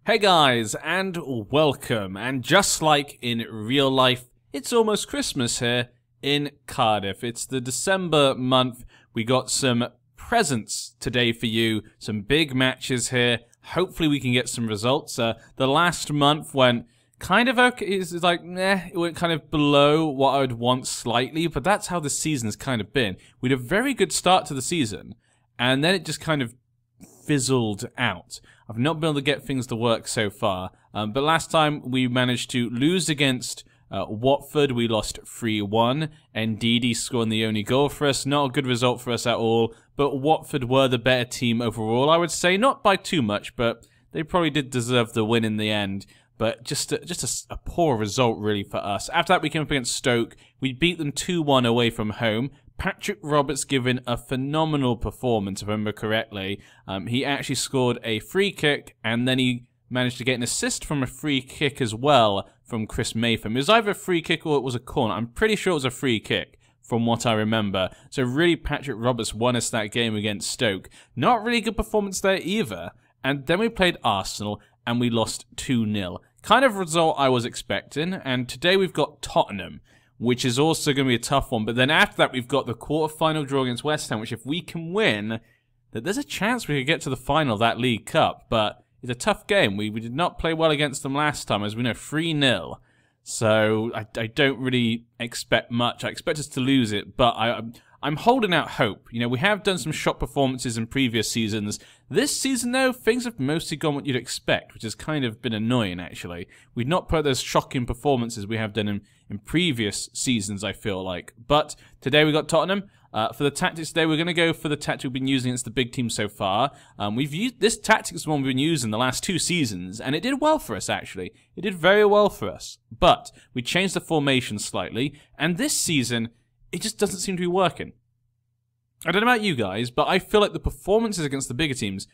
Hey guys, and welcome. And just like in real life, it's almost Christmas here in Cardiff. It's the December month. We got some presents today for you, some big matches here. Hopefully we can get some results. The last month went kind of okay. It's like, it went kind of below what I would want slightly, but that's how the season's kind of been. We had a very good start to the season, and then it just kind of fizzled out. I've not been able to get things to work so far, but last time we managed to lose against Watford. We lost 3-1, and Ndidi scoring the only goal for us. Not a good result for us at all, but Watford were the better team overall, I would say. Not by too much, but they probably did deserve the win in the end. But just a poor result, really, for us. After that, we came up against Stoke. We beat them 2-1 away from home. Patrick Roberts given a phenomenal performance, if I remember correctly. He actually scored a free kick, and then he managed to get an assist from a free kick as well from Chris Maytham. It was either a free kick or it was a corner. I'm pretty sure it was a free kick, from what I remember. So really, Patrick Roberts won us that game against Stoke. Not really good performance there either. And then we played Arsenal, and we lost 2-0. Kind of result I was expecting. And today we've got Tottenham, which is also going to be a tough one. But then after that, we've got the quarter-final draw against West Ham, which if we can win, that there's a chance we could get to the final of that League Cup. But it's a tough game. We did not play well against them last time, as we know, 3-0. So I don't really expect much. I expect us to lose it, but I'm holding out hope. You know, we have done some shock performances in previous seasons. This season, though, things have mostly gone what you'd expect, which has kind of been annoying, actually. We've not put those shocking performances we have done in previous seasons, I feel like. But today we got Tottenham. For the tactics today, we're going to go for the tactic we've been using against the big team so far. We've used this tactic is the one we've been using the last 2 seasons, and it did well for us, actually. It did very well for us. But we changed the formation slightly, and this season, it just doesn't seem to be working. I don't know about you guys, but I feel like the performances against the bigger teams,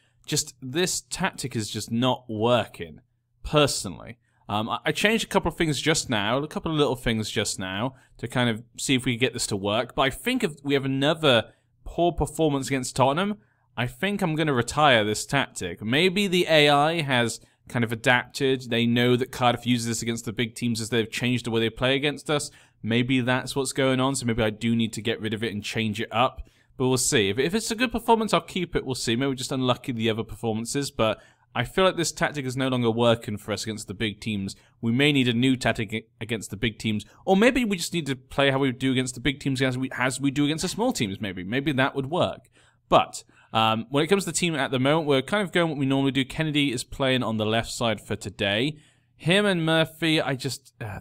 this tactic is just not working, personally. I changed a couple of things just now, a couple of little things just now, to kind of see if we can get this to work. But I think if we have another poor performance against Tottenham, I think I'm going to retire this tactic. Maybe the AI has kind of adapted. They know that Cardiff uses this against the big teams as they've changed the way they play against us. Maybe that's what's going on, so maybe I do need to get rid of it and change it up. But we'll see. If it's a good performance, I'll keep it. We'll see. Maybe we're just unlucky the other performances, but I feel like this tactic is no longer working for us against the big teams. We may need a new tactic against the big teams, or maybe we just need to play how we do against the big teams as we do against the small teams, maybe. Maybe that would work. But when it comes to the team at the moment, we're kind of going what we normally do. Kennedy is playing on the left side for today. Him and Murphy,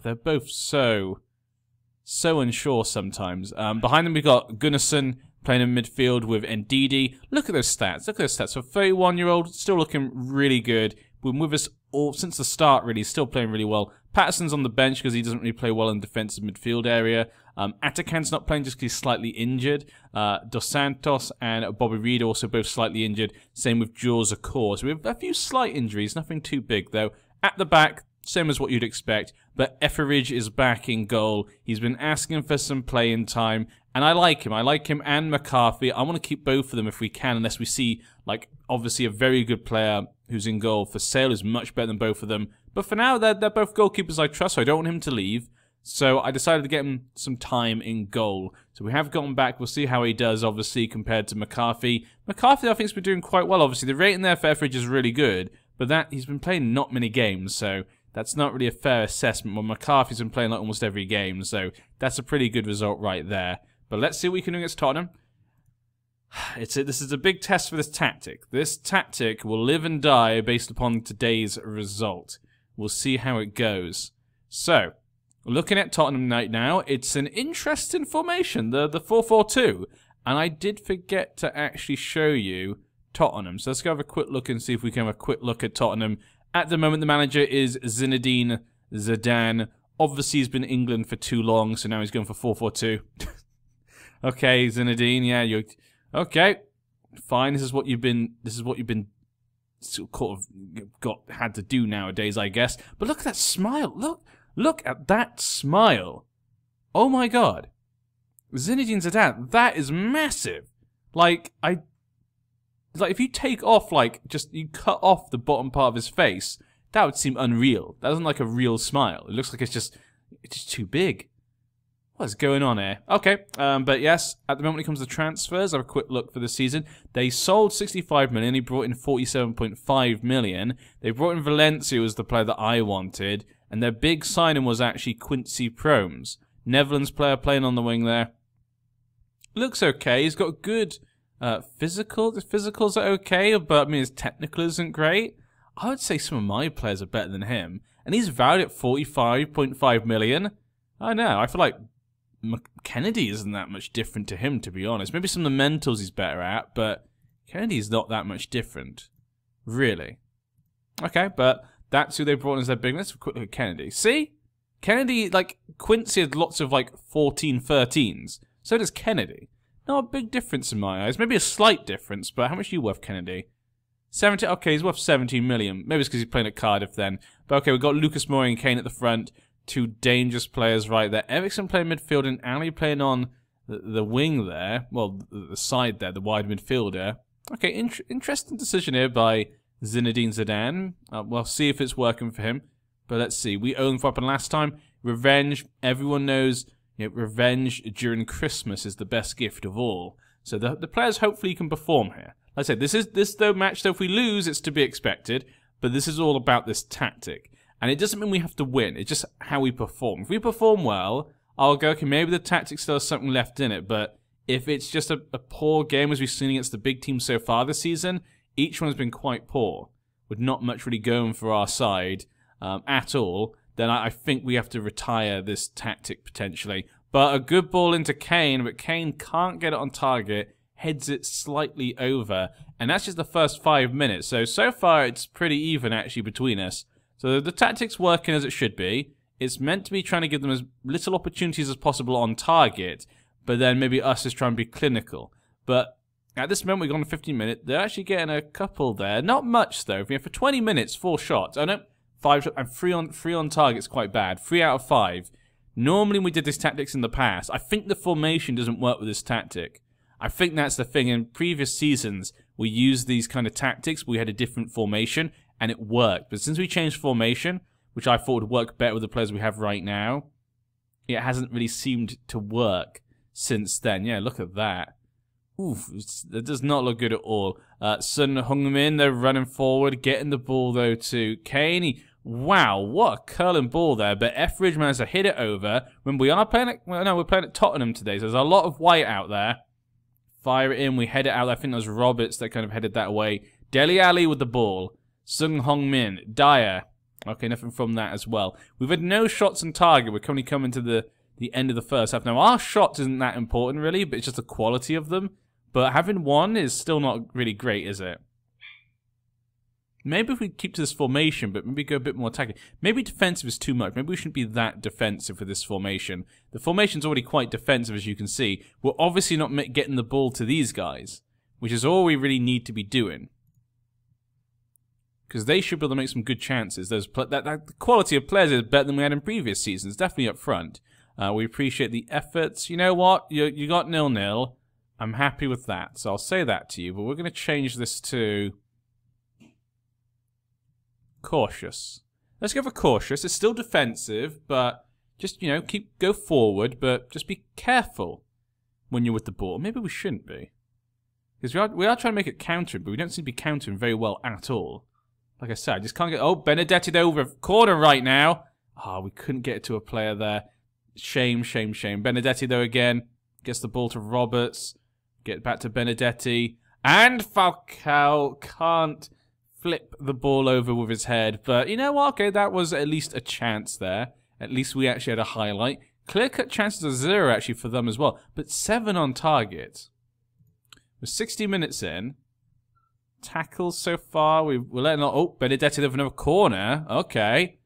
they're both so unsure sometimes. Behind them, we've got Gunnarsson playing in midfield with Ndidi. Look at those stats. Look at those stats. For a 31-year-old, still looking really good. Been with us all since the start, really. Still playing really well. Patterson's on the bench because he doesn't really play well in the defensive midfield area. Atakan's not playing just because he's slightly injured. Dos Santos and Bobby Reid also both slightly injured. Same with Jules Akor. So we have a few slight injuries. Nothing too big, though. At the back, same as what you'd expect. But Etheridge is back in goal. He's been asking for some playing time. And I like him. I like him and McCarthy. I want to keep both of them if we can, unless we see, like, obviously a very good player who's in goal. For Sale is much better than both of them. But for now, they're both goalkeepers I trust, so I don't want him to leave. So I decided to get him some time in goal. So we have gotten back. We'll see how he does, obviously, compared to McCarthy. McCarthy, I think, has been doing quite well, obviously. The rating there for Etheridge is really good. But he's been playing not many games, so that's not really a fair assessment. When McCarthy's been playing like almost every game, so that's a pretty good result right there. But let's see what we can do against Tottenham. This is a big test for this tactic. This tactic will live and die based upon today's result. We'll see how it goes. So, looking at Tottenham right now, it's an interesting formation, the 4-4-2. And I did forget to actually show you Tottenham. So let's go have a quick look and see if we can have a quick look at Tottenham. At the moment, the manager is Zinedine Zidane. Obviously, he's been in England for too long, so now he's going for 4-4-2. Okay, Zinedine, yeah, you're okay. Fine. This is what you've been sort of had to do nowadays, I guess. But look at that smile. Look at that smile. Oh my God, Zinedine Zidane, that is massive. Like if you take off, you cut off the bottom part of his face, that would seem unreal. That doesn't like a real smile. It looks like it's just too big. What's going on here? Okay, but yes, at the moment when it comes to transfers, I have a quick look for the season. They sold 65 million, he brought in 47.5 million. They brought in Valencia, who was the player that I wanted, and their big signing was actually Quincy Promes. Netherlands player playing on the wing there. Looks okay, he's got good physical. The physicals are okay, but I mean his technical isn't great. I would say some of my players are better than him, and he's valued at 45.5 million. I know, I feel like Kennedy isn't that much different to him, to be honest. Maybe some of the mentals he's better at, but Kennedy's not that much different. Really. Okay, but that's who they brought in as their big. Let's have a quick look at Kennedy. See? Kennedy, like, Quincy had lots of, like, 14, 13s. So does Kennedy. Not a big difference in my eyes. Maybe a slight difference, but how much are you worth, Kennedy? 70. Okay, he's worth 17 million. Maybe it's because he's playing at Cardiff then. But okay, we've got Lucas Moura and Kane at the front. Two dangerous players right there. Ericsson playing midfield and Ali playing on the wing there. Well, the side there, the wide midfielder. Okay, interesting decision here by Zinedine Zidane. We'll see if it's working for him. But let's see. We owned what happened last time. Revenge. Everyone knows, you know, revenge during Christmas is the best gift of all. So the players hopefully can perform here. Like I said, this match, though, if we lose, it's to be expected. But this is all about this tactic. And it doesn't mean we have to win. It's just how we perform. If we perform well, I'll go, okay, maybe the tactic still has something left in it. But if it's just a poor game, as we've seen against the big teams so far this season, each one has been quite poor, with not much really going for our side at all, then I think we have to retire this tactic potentially. But a good ball into Kane, but Kane can't get it on target, heads it slightly over. And that's just the first 5 minutes. So far, it's pretty even, actually, between us. So the tactic's working as it should be. It's meant to be trying to give them as little opportunities as possible on target, but then maybe us is trying to be clinical. But at this moment, we've gone 15 minutes. They're actually getting a couple there. Not much, though. For 20 minutes, 4 shots. Oh, no, 5 shots. And 3 on target's quite bad. 3 out of 5. Normally, when we did these tactics in the past, I think the formation doesn't work with this tactic. I think that's the thing. In previous seasons, we used these kind of tactics. We had a different formation, and it worked. But since we changed formation, which I thought would work better with the players we have right now, it hasn't really seemed to work since then. Yeah, look at that. Oof, that does not look good at all. Son Heung-min, they're running forward, getting the ball, though, to Kane. Wow, what a curling ball there. But Etheridge managed to hit it over. Remember, we are playing at, well, no, we're playing at Tottenham today, so there's a lot of white out there. Fire it in, we head it out. I think that was Roberts that kind of headed that away. Dele Alli with the ball. Son Heung-min, Dyer. Okay, nothing from that as well. We've had no shots on target. We're currently coming to the end of the first half. Now, our shots isn't that important, really, but it's just the quality of them. But having one is still not really great, is it? Maybe if we keep to this formation, but maybe go a bit more attacking. Maybe defensive is too much. Maybe we shouldn't be that defensive with this formation. The formation's already quite defensive, as you can see. We're obviously not getting the ball to these guys, which is all we really need to be doing. Because they should be able to make some good chances. The quality of players is better than we had in previous seasons, definitely up front. We appreciate the efforts. You know what? You got 0-0. I'm happy with that, so I'll say that to you. But we're going to change this to cautious. Let's go for cautious. It's still defensive, but just, you know, go forward, but just be careful when you're with the ball. Maybe we shouldn't be. Because we are trying to make it countering, but we don't seem to be countering very well at all. Like I said, I just can't get... Oh, Benedetti over corner right now. Oh, we couldn't get it to a player there. Shame, shame, shame. Benedetti, though, again, gets the ball to Roberts. Get back to Benedetti. And Falcao can't flip the ball over with his head. But you know what? Okay, that was at least a chance there. At least we actually had a highlight. Clear-cut chances of 0, actually, for them as well. But 7 on target. We're 60 minutes in. Tackles so far. We're letting out... Oh, Benedetti with another corner. Okay.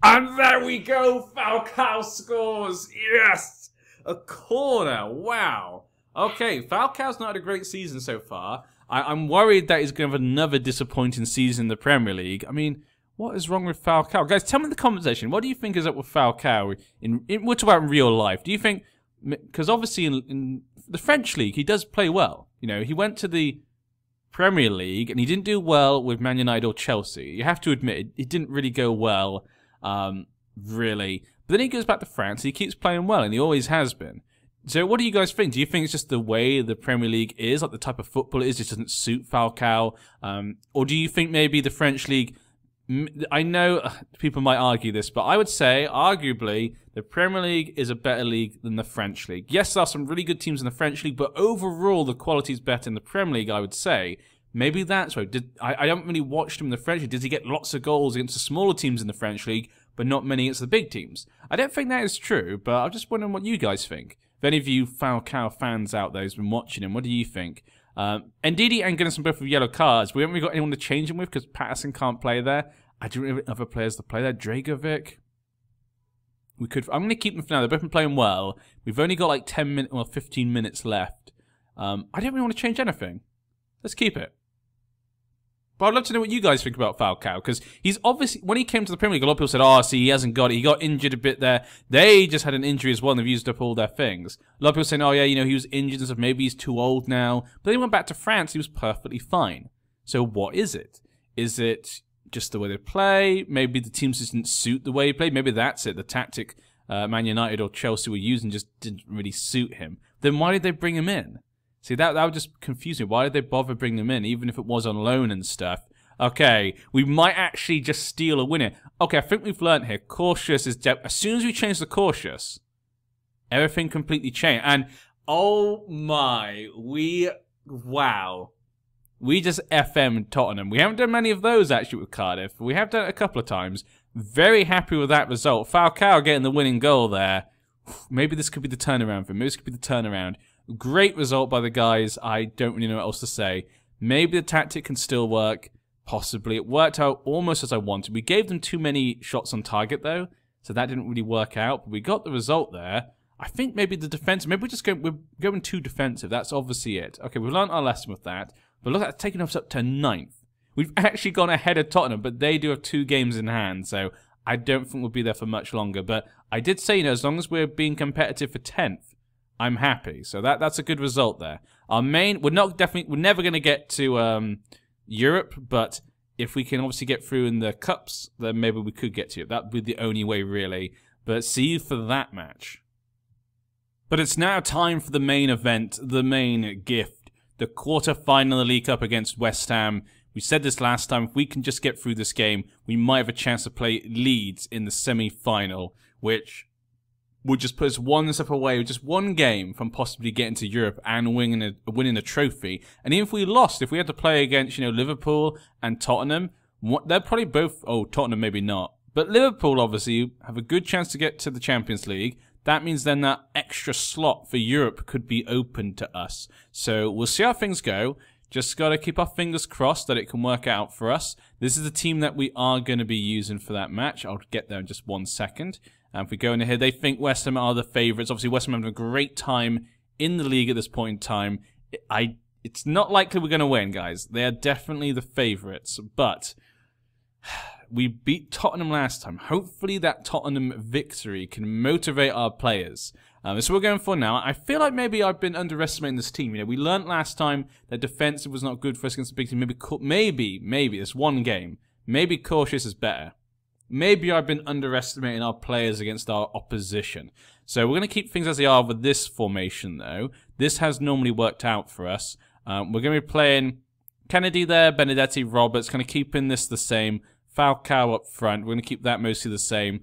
And there we go. Falcao scores. Yes. A corner. Wow. Okay. Falcao's not had a great season so far. I'm worried that he's going to have another disappointing season in the Premier League. I mean, what is wrong with Falcao? Guys, tell me in the comment section. What do you think is up with Falcao? We're talking about in real life. Do you think... Because obviously in the French League, he does play well. You know, he went to the Premier League, and he didn't do well with Man United or Chelsea. You have to admit, it didn't really go well, really. But then he goes back to France, and he keeps playing well, and he always has been. So what do you guys think? Do you think it's just the way the Premier League is, like the type of football it is, just doesn't suit Falcao? Or do you think maybe the French League... I know people might argue this, but I would say, arguably, the Premier League is a better league than the French League. Yes, there are some really good teams in the French League, but overall, the quality is better in the Premier League, I would say. Maybe that's why. I don't really watch him in the French League. Does he get lots of goals against the smaller teams in the French League, but not many against the big teams? I don't think that is true, but I'm just wondering what you guys think. If any of you Falcao fans out there who's been watching him, what do you think? Ndidi and Gunnarsson both with yellow cards. We haven't really got anyone to change him with because Patterson can't play there. I don't have other players to play there. Dragovic. We could. I'm going to keep them for now. They've both been playing well. We've only got like 10 minutes or 15 minutes left. I don't really want to change anything. Let's keep it. But I'd love to know what you guys think about Falcao, because he's obviously, when he came to the Premier League, a lot of people said, oh, see, he hasn't got it. He got injured a bit there. They just had an injury as well, and they've used up all their things. A lot of people saying, oh, yeah, you know, he was injured and stuff. Maybe he's too old now. But then he went back to France. He was perfectly fine. So what is it? Is it just the way they play? Maybe the teams just didn't suit the way he played. Maybe that's it. The tactic Man United or Chelsea were using just didn't really suit him. Then why did they bring him in? See, that would just confuse me. Why did they bother bringing him in, even if it was on loan and stuff? Okay, we might actually just steal a winner. Okay, I think we've learned here. Cautious is... As soon as we change the cautious, everything completely changed. And, oh my, wow. We just FM Tottenham. We haven't done many of those, actually, with Cardiff. We have done it a couple of times. Very happy with that result. Falcao getting the winning goal there. Maybe this could be the turnaround for him. Maybe this could be the turnaround. Great result by the guys. I don't really know what else to say. Maybe the tactic can still work. Possibly. It worked out almost as I wanted. We gave them too many shots on target, though, so that didn't really work out. But we got the result there. I think maybe the defense... Maybe we're going too defensive. That's obviously it. Okay, we've learned our lesson with that. But look at that, taking us up to 9th. We've actually gone ahead of Tottenham, but they do have 2 games in hand, so I don't think we'll be there for much longer. But I did say, you know, as long as we're being competitive for 10th, I'm happy. So that's a good result there. Our main... We're never going to get to Europe, but if we can obviously get through in the cups, then maybe we could get to it. That would be the only way, really. But see you for that match. But it's now time for the main event, the main gift. The quarter-final of the League Cup against West Ham. We said this last time, if we can just get through this game, we might have a chance to play Leeds in the semi-final, which would just put us one step away, with just one game from possibly getting to Europe and winning a trophy. And even if we lost, if we had to play against, you know, Liverpool and Tottenham, they're probably both... Oh, Tottenham maybe not. But Liverpool, obviously, have a good chance to get to the Champions League. That means then that extra slot for Europe could be open to us. So we'll see how things go. Just got to keep our fingers crossed that it can work out for us. This is the team that we are going to be using for that match. I'll get there in just 1 second. If we go into here, they think West Ham are the favourites. Obviously, West Ham have a great time in the league at this point in time. It's not likely we're going to win, guys. They are definitely the favourites. But we beat Tottenham last time. Hopefully that Tottenham victory can motivate our players. That's what we're going for now. I feel like maybe I've been underestimating this team. You know, we learnt last time that defensive was not good for us against the big team. Maybe this one game. Maybe cautious is better. Maybe I've been underestimating our players against our opposition. So we're going to keep things as they are with this formation, though. This has normally worked out for us. We're going to be playing Kennedy there, Benedetti, Roberts, kind of keeping this the same. Falcao up front. We're going to keep that mostly the same.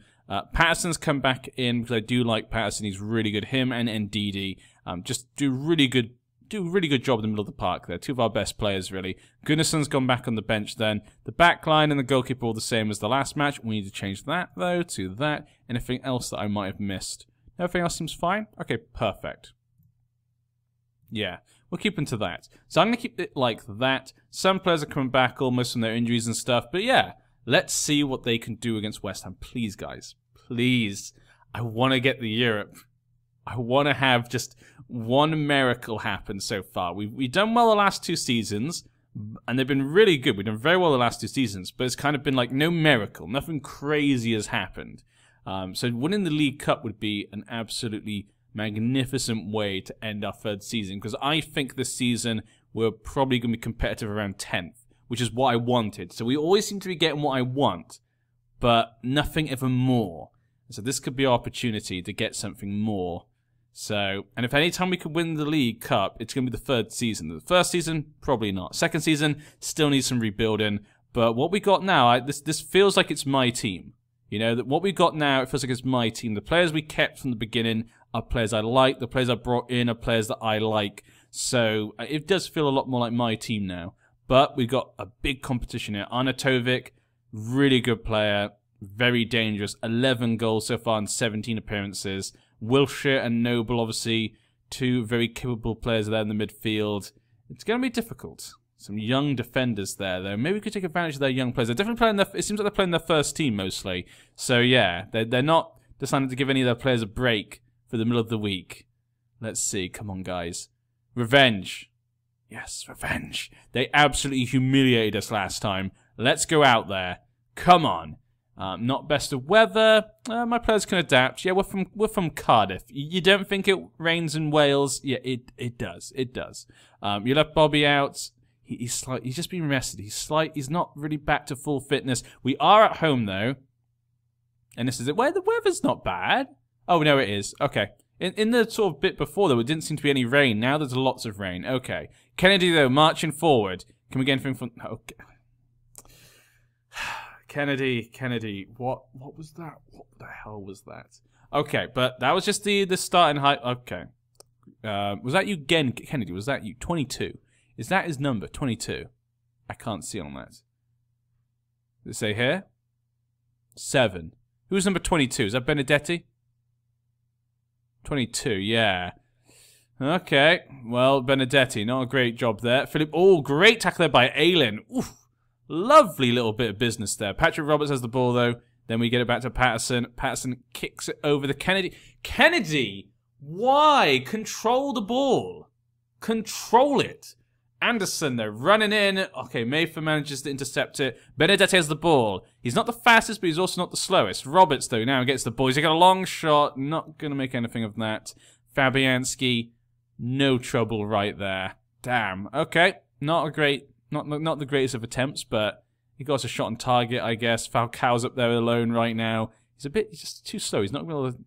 Patterson's come back in because I do like Patterson. He's really good. Him and Ndidi just do a really good job in the middle of the park there. 2 of our best players, really. Gunnarsson's gone back on the bench then. The back line and the goalkeeper all the same as the last match. We need to change that, though, to that. Anything else that I might have missed? Everything else seems fine? Okay, perfect. Yeah, we'll keep into that. So I'm going to keep it like that. Some players are coming back almost from their injuries and stuff. But yeah, let's see what they can do against West Ham. Please, guys. Please. I want to get the Europe. I want to have just one miracle happen so far. We've done well the last 2 seasons, and they've been really good. We've done very well the last 2 seasons, but it's kind of been like no miracle. Nothing crazy has happened. So winning the League Cup would be an absolutely magnificent way to end our 3rd season, because I think this season we're probably going to be competitive around 10th, which is what I wanted. So we always seem to be getting what I want, but nothing ever more. So this could be our opportunity to get something more. So, and if any time we could win the League Cup, it's going to be the 3rd season. The 1st season, probably not. 2nd season, still needs some rebuilding. But what we got now, this feels like it's my team. You know, that what we got now, it feels like it's my team. The players we kept from the beginning are players I like. The players I brought in are players that I like. So it does feel a lot more like my team now. But we've got a big competition here. Arnautovic, really good player, very dangerous. 11 goals so far in 17 appearances. Wilshire and Noble, obviously, 2 very capable players there in the midfield. It's going to be difficult. Some young defenders there, though. Maybe we could take advantage of their young players. They're definitely playing their, it seems like they're playing their first team mostly. So, yeah, they're not deciding to give any of their players a break for the middle of the week. Let's see. Come on, guys. Revenge. Yes, revenge. They absolutely humiliated us last time. Let's go out there. Come on. Not best of weather. My players can adapt. Yeah, we're from Cardiff. You don't think it rains in Wales? Yeah, it does. It does. You left Bobby out. He's just been rested. He's not really back to full fitness. We are at home though, and this is it. Where the weather's not bad. Oh no, it is. Okay. In the sort of bit before though, it didn't seem to be any rain. Now there's lots of rain. Okay. Kennedy though, marching forward. Can we get anything from? Okay. Kennedy, what was that? What the hell was that? Okay, but that was just the starting height. Okay. Was that you again, Kennedy? Was that you? 22. Is that his number? 22. I can't see on that. Does it say here? 7. Who's number 22? Is that Benedetti? 22, yeah. Okay, well, Benedetti, not a great job there. Philip, oh, great tackle there by Aylin. Oof. Lovely little bit of business there. Patrick Roberts has the ball, though. Then we get it back to Patterson. Patterson kicks it over the Kennedy. Kennedy! Why? Control the ball. Control it. Anderson, though, running in. Okay, Mayfair manages to intercept it. Benedetti has the ball. He's not the fastest, but he's also not the slowest. Roberts, though, now gets the ball. He's got a long shot. Not going to make anything of that. Fabianski, no trouble right there. Damn. Okay, not a great... Not the greatest of attempts, but he got us a shot on target, I guess. Falcao's up there alone right now. He's just too slow. He's not going to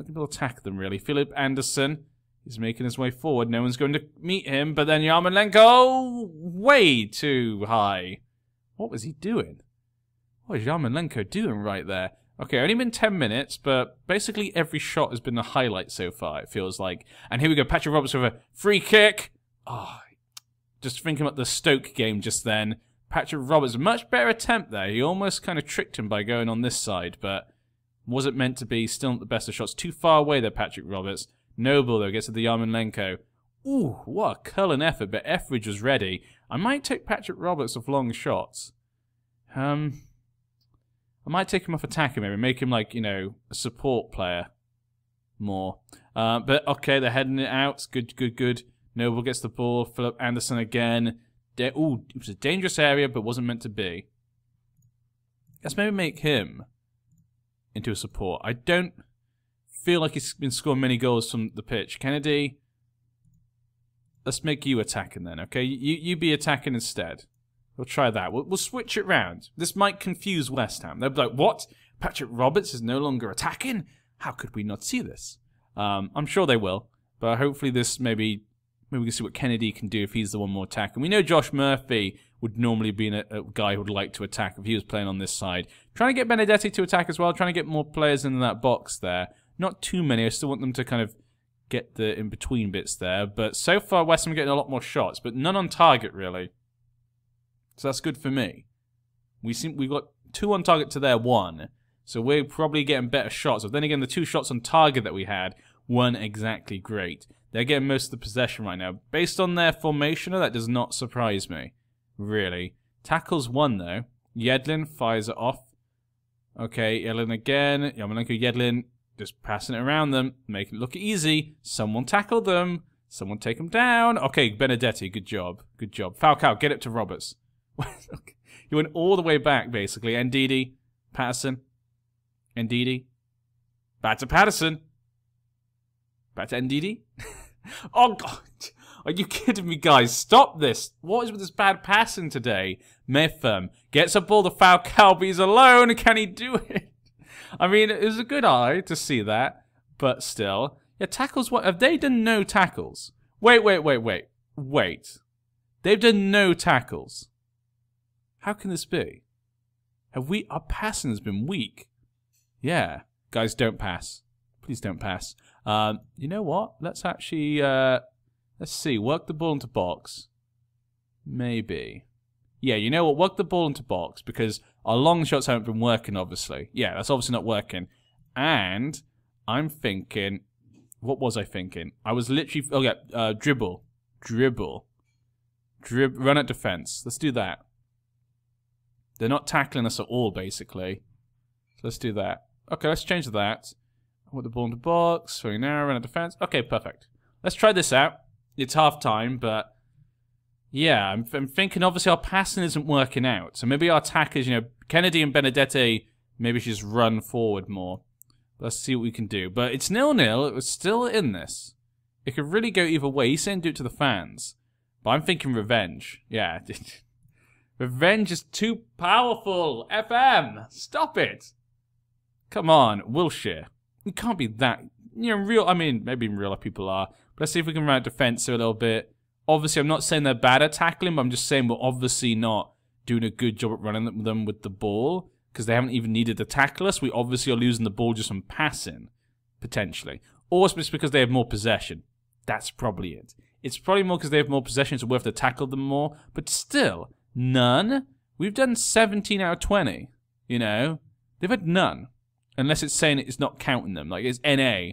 be able to attack them, really. Philip Anderson is making his way forward. No one's going to meet him, but then Yarmolenko, way too high. What was he doing? What is Yarmolenko doing right there? Okay, only been 10 minutes, but basically every shot has been a highlight so far, it feels like. And here we go, Patrick Roberts with a free kick. Oh, just thinking about the Stoke game just then. Patrick Roberts, much better attempt there. He almost kind of tricked him by going on this side, but wasn't meant to be. Still not the best of shots. Too far away there, Patrick Roberts. Noble, though, gets to the Yarmolenko. Ooh, what a curling effort, but Etheridge was ready. I might take Patrick Roberts off long shots. I might take him off attacking, maybe. Make him, like, you know, a support player more. But, okay, they're heading it out. Good. Noble gets the ball. Philip Anderson again. Ooh, it was a dangerous area, but wasn't meant to be. Let's maybe make him into a support. I don't feel like he's been scoring many goals from the pitch. Kennedy, let's make you attacking then, okay? You be attacking instead. We'll try that. We'll switch it round. This might confuse West Ham. They'll be like, what? Patrick Roberts is no longer attacking? How could we not see this? I'm sure they will, but hopefully this maybe we can see what Kennedy can do if he's the one more attacking. We know Josh Murphy would normally be a guy who would like to attack if he was playing on this side. Trying to get Benedetti to attack as well, trying to get more players in that box there. Not too many, I still want them to kind of get the in-between bits there. But so far, West Ham are getting a lot more shots, but none on target, really. So that's good for me. We've got 2 on target to their 1. So we're probably getting better shots. But then again, the 2 shots on target that we had weren't exactly great. They're getting most of the possession right now. Based on their formation, that does not surprise me. Really. Tackles 1, though. Yedlin fires it off. Okay, Yedlin again. Yarmolenko, Yedlin, just passing it around them. Making it look easy. Someone tackle them. Someone take them down. Okay, Benedetti, good job. Good job. Falcao, get it to Roberts. He went all the way back, basically. Ndidi, Patterson. Ndidi. Back to Patterson. Back to Ndidi. Oh, God. Are you kidding me, guys? Stop this. What is with this bad passing today? Mefam gets a ball to Falcao, but he's alone. Can he do it? I mean, it was a good eye to see that, but still. Yeah, tackles, what? Have they done no tackles? Wait. They've done no tackles. How can this be? Our passing has been weak. Yeah. Guys, don't pass. Please don't pass. You know what? Let's actually, let's see. Work the ball into box. Maybe. Yeah, you know what? Work the ball into box because our long shots haven't been working, obviously. Yeah, that's obviously not working. And I'm thinking... What was I thinking? I was literally... Oh, yeah. Dribble. Run at defense. Let's do that. They're not tackling us at all, basically. So let's do that. Okay, let's change that. Put the ball into box. Very narrow. Run at defense. Okay, perfect. Let's try this out. It's half time, but... Yeah, I'm thinking obviously our passing isn't working out. So maybe our attackers, you know, Kennedy and Benedetti, maybe should just run forward more. Let's see what we can do. But it's 0-0. It was still in this. It could really go either way. He's saying do it to the fans. But I'm thinking revenge. Yeah. Revenge is too powerful. FM. Stop it. Come on. Wilshire. You can't be that... You know, I mean, maybe in real life people are. But let's see if we can run out defense a little bit. Obviously, I'm not saying they're bad at tackling, but I'm just saying we're obviously not doing a good job at running them with the ball because they haven't even needed to tackle us. We obviously are losing the ball just from passing, potentially. Or it's just because they have more possession. That's probably it. It's probably more because they have more possession, so we have to tackle them more. But still, none. We've done 17 out of 20, you know. They've had none. Unless it's saying it's not counting them, like it's NA.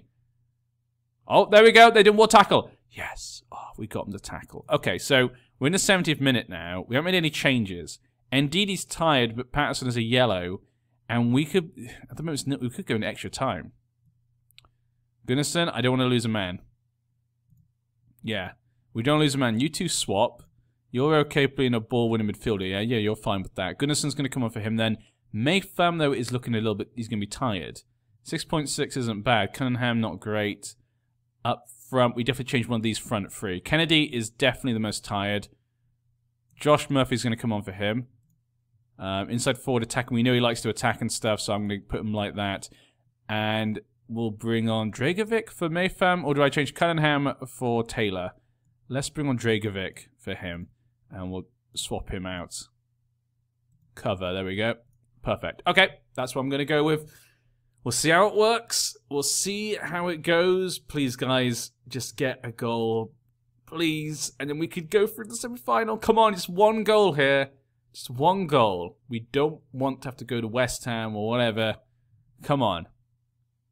Oh, there we go. They did more tackle. Yes. Oh, we got them to tackle. Okay, so we're in the 70th minute now. We haven't made any changes. Ndidi's tired, but Patterson is a yellow. And we could, at the moment, we could go in extra time. Gunnarsson, I don't want to lose a man. Yeah, we don't lose a man. You two swap. You're okay playing a ball-winning midfielder, yeah? Yeah, you're fine with that. Gunnarsson's going to come on for him then. Mayfam, though, is looking a little bit... He's going to be tired. 6.6 isn't bad. Cunningham, not great. Up front, we definitely changed one of these front three. Kennedy is definitely the most tired. Josh Murphy's going to come on for him. Inside forward attacking. We know he likes to attack and stuff, so I'm going to put him like that. And we'll bring on Dragovic for Mayfam, or do I change Cunningham for Taylor? Let's bring on Dragovic for him, and we'll swap him out. Cover, there we go. Perfect. Okay, that's what I'm going to go with. We'll see how it works. We'll see how it goes. Please, guys, just get a goal. Please. And then we could go through the semi-final. Come on, just one goal here. Just one goal. We don't want to have to go to West Ham or whatever. Come on.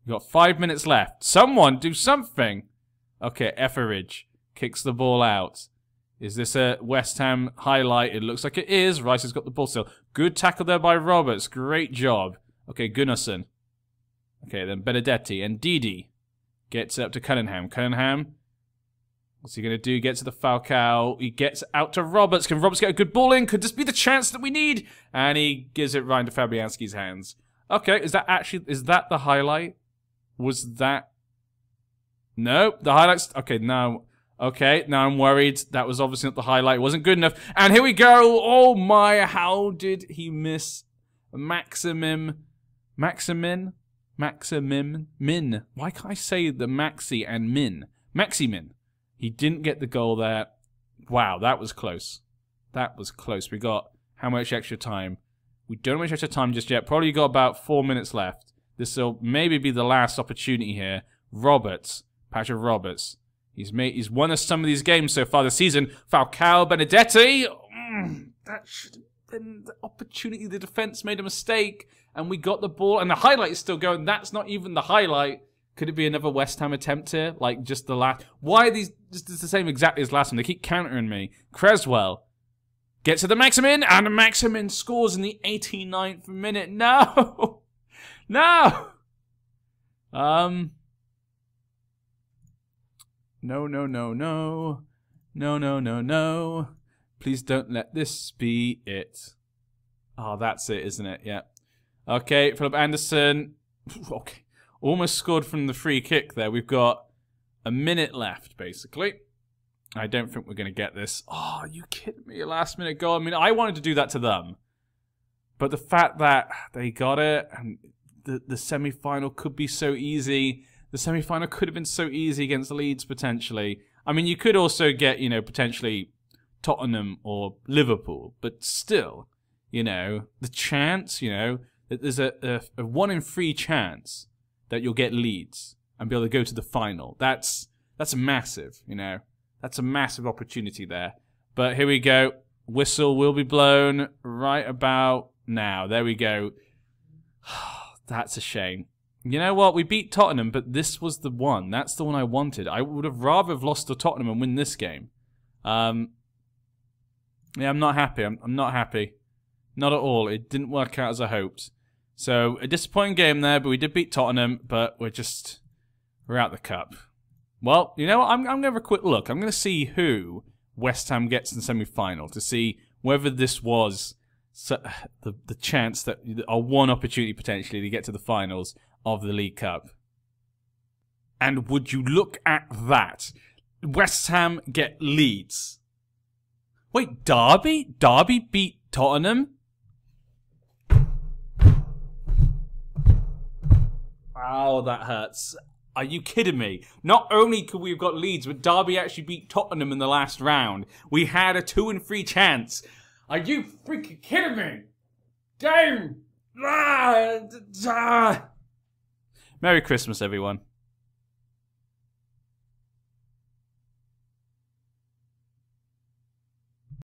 We've got 5 minutes left. Someone do something. Okay, Etheridge kicks the ball out. Is this a West Ham highlight? It looks like it is. Rice has got the ball still. Good tackle there by Roberts. Great job. Okay, Gunnarsson. Okay, then Benedetti and Didi gets up to Cunningham. Cunningham, what's he going to do? Gets to the Falcao. He gets out to Roberts. Can Roberts get a good ball in? Could this be the chance that we need? And he gives it right into Fabianski's hands. Okay, is that the highlight? Was that... No, the highlights... Okay, now I'm worried. That was obviously not the highlight. It wasn't good enough. And here we go. Oh my, how did he miss Maximin? Why can't I say the Maxi and Min? Maximin. He didn't get the goal there. Wow, that was close. That was close. We got how much extra time? We don't have much extra time just yet. Probably got about 4 minutes left. This will maybe be the last opportunity here. Roberts. Patrick Roberts. He's won us some of these games so far this season. Falcao, Benedetti. That should have been the opportunity. The defense made a mistake. And we got the ball, and the highlight is still going. That's not even the highlight. Could it be another West Ham attempt here? Like, just the last... Why are these just the same exactly as last time? They keep countering me. Creswell gets to the Maximin, and Maximin scores in the 89th minute. No! No! No. No. Please don't let this be it. Oh, that's it, isn't it? Yeah. Okay, Philip Anderson. Okay. Almost scored from the free kick there. We've got a minute left, basically. I don't think we're going to get this. Oh, are you kidding me? A last-minute goal. I mean, I wanted to do that to them. But the fact that they got it, and the semi-final could be so easy. The semi-final could have been so easy against Leeds, potentially. I mean, you could also get, you know, potentially Tottenham or Liverpool. But still, you know, the chance, you know, that there's a 1 in 3 chance that you'll get Leeds and be able to go to the final. That's massive, you know. That's a massive opportunity there. But here we go. Whistle will be blown right about now. There we go. That's a shame. You know what? We beat Tottenham, but this was the one. That's the one I wanted. I would have rather have lost to Tottenham and win this game. Yeah, I'm not happy. I'm not happy. Not at all. It didn't work out as I hoped. So, a disappointing game there, but we did beat Tottenham, but we're out the cup. Well, you know what? I'm going to have a quick look. I'm going to see who West Ham gets in the semi-final to see whether this was the chance that, or one opportunity potentially to get to the finals of the League Cup. And would you look at that? West Ham get Leeds. Wait, Derby? Derby beat Tottenham? Oh, that hurts. Are you kidding me? Not only could we have got Leeds, but Derby actually beat Tottenham in the last round. We had a 2 in 3 chance. Are you freaking kidding me? Game! Merry Christmas, everyone.